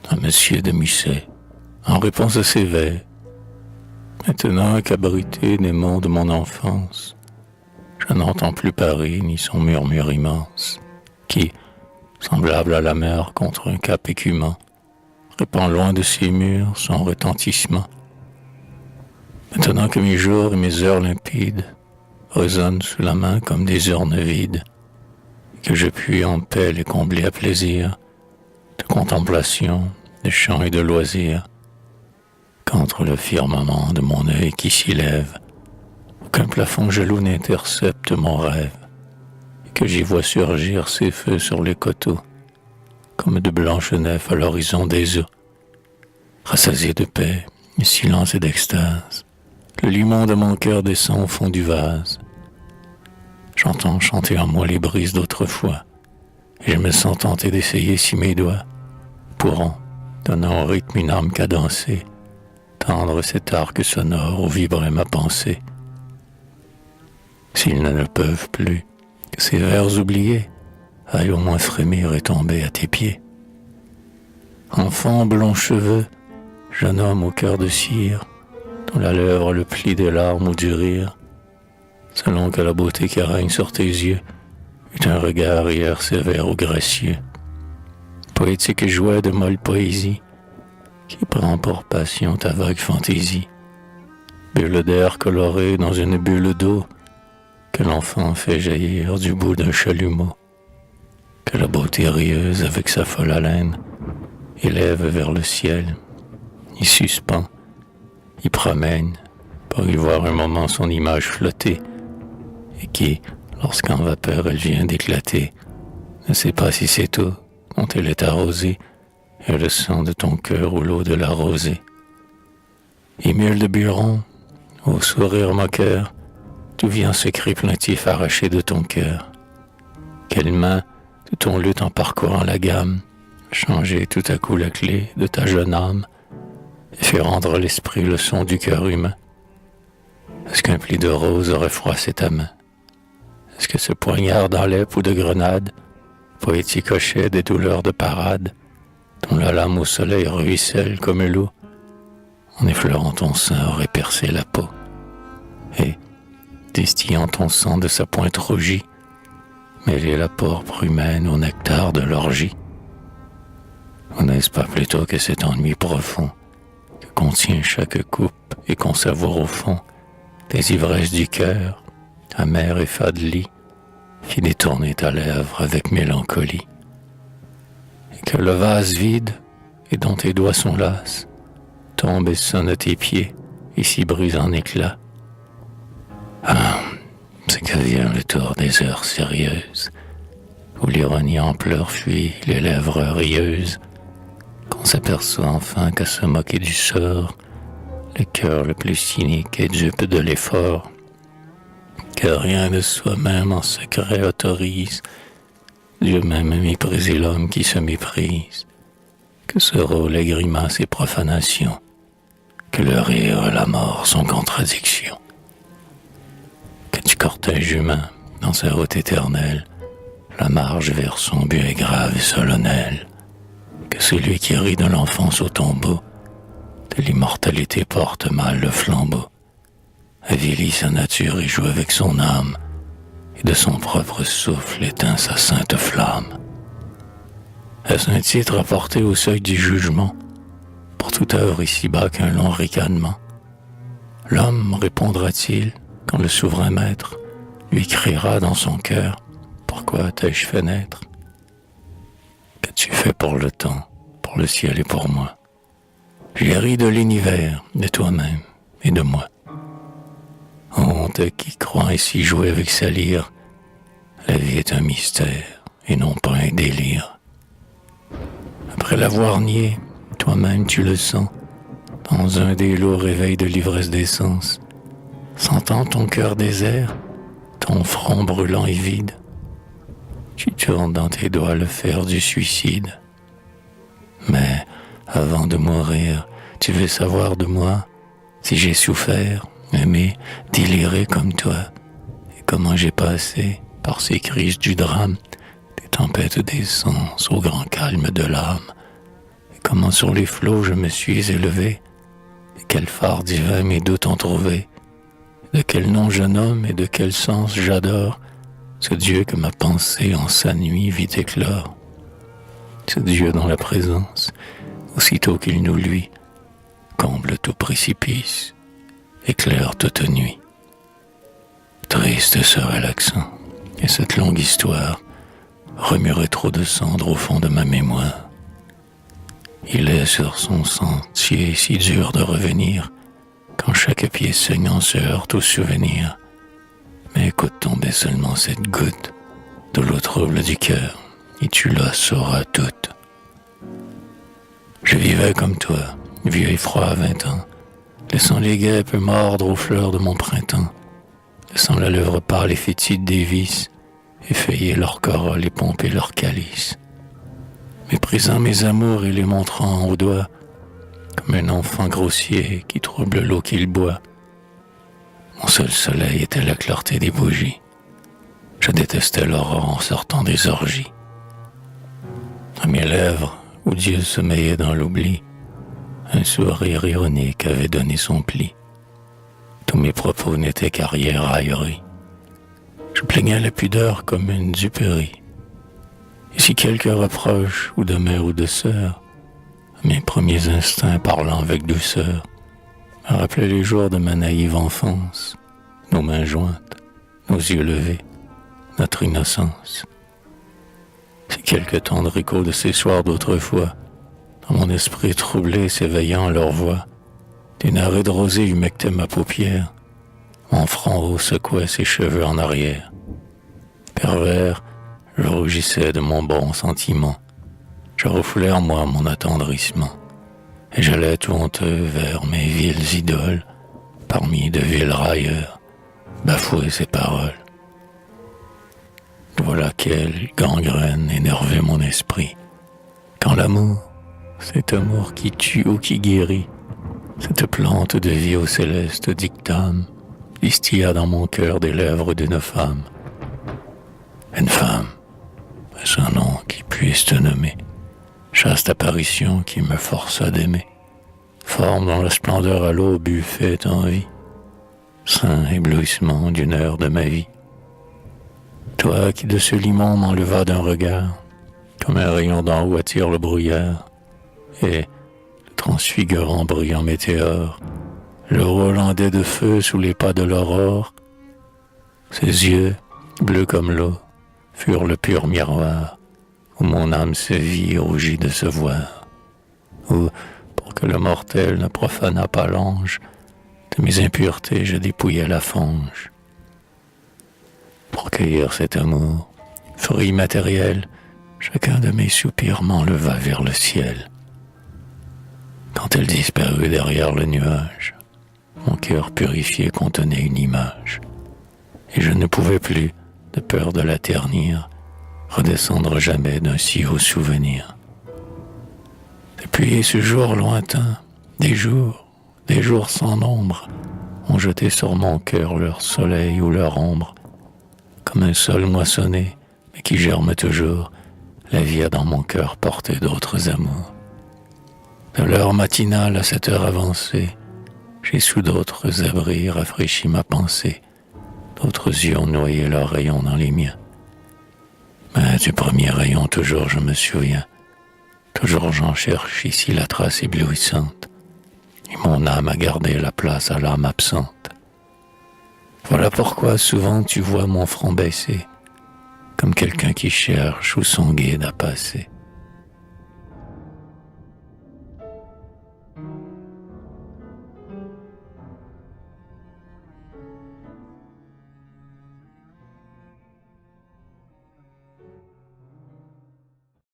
à monsieur de Musset, en réponse à ses vers. Maintenant qu'abrité des mots de mon enfance, je n'entends plus Paris ni son murmure immense, qui, semblable à la mer contre un cap écumant, répand loin de ses murs son retentissement. Maintenant que mes jours et mes heures limpides résonnent sous la main comme des urnes vides, et que je puis en paix les combler à plaisir, de contemplation, de chant et de loisir, qu'entre le firmament de mon œil qui s'y lève, aucun plafond jaloux n'intercepte mon rêve, et que j'y vois surgir ces feux sur les coteaux, comme de blanches nefs à l'horizon des eaux, rassasiés de paix, de silence et d'extase. Le limon de mon cœur descend au fond du vase. J'entends chanter en moi les brises d'autrefois, et je me sens tenté d'essayer si mes doigts pourront, donnant au rythme une âme cadencée, tendre cet arc sonore où vibrait ma pensée. S'ils ne le peuvent plus, que ces vers oubliés aillent au moins frémir et tomber à tes pieds. Enfant blond cheveux, jeune homme au cœur de cire, dont la lèvre le pli des larmes ou du rire, selon que la beauté qui règne sur tes yeux eut un regard hier sévère ou gracieux. Poétique jouet de molle poésie, qui prend pour passion ta vague fantaisie, bulle d'air colorée dans une bulle d'eau, que l'enfant fait jaillir du bout d'un chalumeau, que la beauté rieuse avec sa folle haleine élève vers le ciel, y suspend, y promène, pour y voir un moment son image flotter, et qui, lorsqu'en vapeur elle vient d'éclater, ne sait pas si c'est eau dont elle est arrosée, et le sang de ton cœur ou l'eau de la rosée. Émule de Buron, au sourire moqueur, d'où vient ce cri plaintif arraché de ton cœur? Quelle main, de ton luth en parcourant la gamme, changer tout à coup la clé de ta jeune âme, et fait rendre à l'esprit le son du cœur humain? Est-ce qu'un pli de rose aurait froissé ta main? Est-ce que ce poignard d'Alep ou de Grenade, poétique hochet des douleurs de parade, dont la lame au soleil ruisselle comme l'eau, en effleurant ton sein aurait percé la peau, et, distillant ton sang de sa pointe rougie, mêlé la pourpre humaine au nectar de l'orgie? Ou n'est-ce pas plutôt que cet ennui profond que contient chaque coupe et qu'on savoure au fond des ivresses du cœur, amère et fade lit, qui détournait ta lèvre avec mélancolie, et que le vase vide, et dont tes doigts sont lasses, tombe et sonne à tes pieds, et s'y brise en éclats? Ah, c'est que vient le tour des heures sérieuses, où l'ironie en pleurs fuit les lèvres rieuses, qu'on s'aperçoit enfin qu'à se moquer du sort, le cœur le plus cynique est dupe de l'effort, que rien de soi-même en secret autorise Dieu même mépriser l'homme qui se méprise, que ce rôle est grimace et profanation, que le rire et la mort sont contradictions, que du cortège humain, dans sa route éternelle, la marche vers son but est grave et solennelle, que celui qui rit de l'enfance au tombeau, de l'immortalité porte mal le flambeau, avilit sa nature et joue avec son âme, et de son propre souffle éteint sa sainte flamme. Est-ce un titre apporté au seuil du jugement, pour toute œuvre ici-bas qu'un long ricanement? L'homme répondra-t-il, quand le souverain maître lui criera dans son cœur: pourquoi t'ai-je fait naître? Qu'as-tu fait pour le temps, pour le ciel et pour moi? J'ai ri de l'univers, de toi-même et de moi. Honte qui croit ainsi jouer avec sa lyre, la vie est un mystère et non pas un délire. Après l'avoir nié, toi-même tu le sens, dans un des lourds réveils de l'ivresse des sens, sentant ton cœur désert, ton front brûlant et vide, tu tournes dans tes doigts le fer du suicide. Mais avant de mourir, tu veux savoir de moi si j'ai souffert, aimé, déliré comme toi, et comment j'ai passé, par ces crises du drame, des tempêtes des sens au grand calme de l'âme, et comment sur les flots je me suis élevé, et quel phare divin mes doutes ont trouvé, de quel nom je nomme et de quel sens j'adore ce Dieu que ma pensée en sa nuit vit éclore, ce Dieu dont la présence, aussitôt qu'il nous luit, comble tout précipice, éclaire toute nuit. Triste serait l'accent, et cette longue histoire remuerait trop de cendres au fond de ma mémoire. Il est sur son sentier si dur de revenir, quand chaque pied saignant se heurte au souvenir. Mais écoute tomber seulement cette goutte de l'eau trouble du cœur, et tu la sauras toute. Je vivais comme toi, vieux et froid à 20 ans, laissant les guêpes mordre aux fleurs de mon printemps, laissant la lèvre pâle et fétide des vices effeuiller leur corolle et pomper leur calice, méprisant mes amours et les montrant au doigt, comme un enfant grossier qui trouble l'eau qu'il boit. Mon seul soleil était la clarté des bougies. Je détestais l'aurore en sortant des orgies. À mes lèvres, où Dieu sommeillait dans l'oubli, un sourire ironique avait donné son pli. Tous mes propos n'étaient qu'arrière raillerie. Je plaignais la pudeur comme une duperie. Et si quelques reproches, ou de mère ou de sœur, mes premiers instincts parlant avec douceur, me rappelaient les jours de ma naïve enfance, nos mains jointes, nos yeux levés, notre innocence. Si quelques tendres échos de ces soirs d'autrefois, dans mon esprit troublé s'éveillant leur voix, d'une arrêt de rosée humectait ma paupière, mon front haut secouait ses cheveux en arrière. Pervers, je rougissais de mon bon sentiment, je refoulais en moi mon attendrissement, et j'allais tout honteux vers mes viles idoles, parmi de vils railleurs, bafouer ses paroles. Voilà quelle gangrène énervait mon esprit, quand l'amour, cet amour qui tue ou qui guérit, cette plante de vie au céleste dictame, distilla dans mon cœur des lèvres d'une femme. Une femme, est-ce un nom qui puisse te nommer? Chaste apparition qui me força d'aimer, forme dont la splendeur à l'aube eût fait envie, saint éblouissement d'une heure de ma vie. Toi qui de ce limon m'enleva d'un regard, comme un rayon d'en haut attire le brouillard, et, le transfigurant brillant météore, le Hollandais de feu sous les pas de l'aurore, ses yeux, bleus comme l'eau, furent le pur miroir, où mon âme se vit rougie de se voir, où, pour que le mortel ne profanât pas l'ange, de mes impuretés je dépouillais la fange. Pour cueillir cet amour, fruit matériel, chacun de mes soupirs m'enleva vers le ciel. Quand elle disparut derrière le nuage, mon cœur purifié contenait une image, et je ne pouvais plus, de peur de la ternir, redescendre jamais d'un si haut souvenir. Depuis ce jour lointain, des jours sans nombre, ont jeté sur mon cœur leur soleil ou leur ombre, comme un sol moissonné, mais qui germe toujours, la vie a dans mon cœur porté d'autres amours. De l'heure matinale à cette heure avancée, j'ai sous d'autres abris rafraîchi ma pensée, d'autres yeux ont noyé leurs rayons dans les miens. Mais du premier rayon toujours je me souviens, toujours j'en cherche ici la trace éblouissante, et mon âme a gardé la place à l'âme absente. Voilà pourquoi souvent tu vois mon front baissé, comme quelqu'un qui cherche où son guide a passé.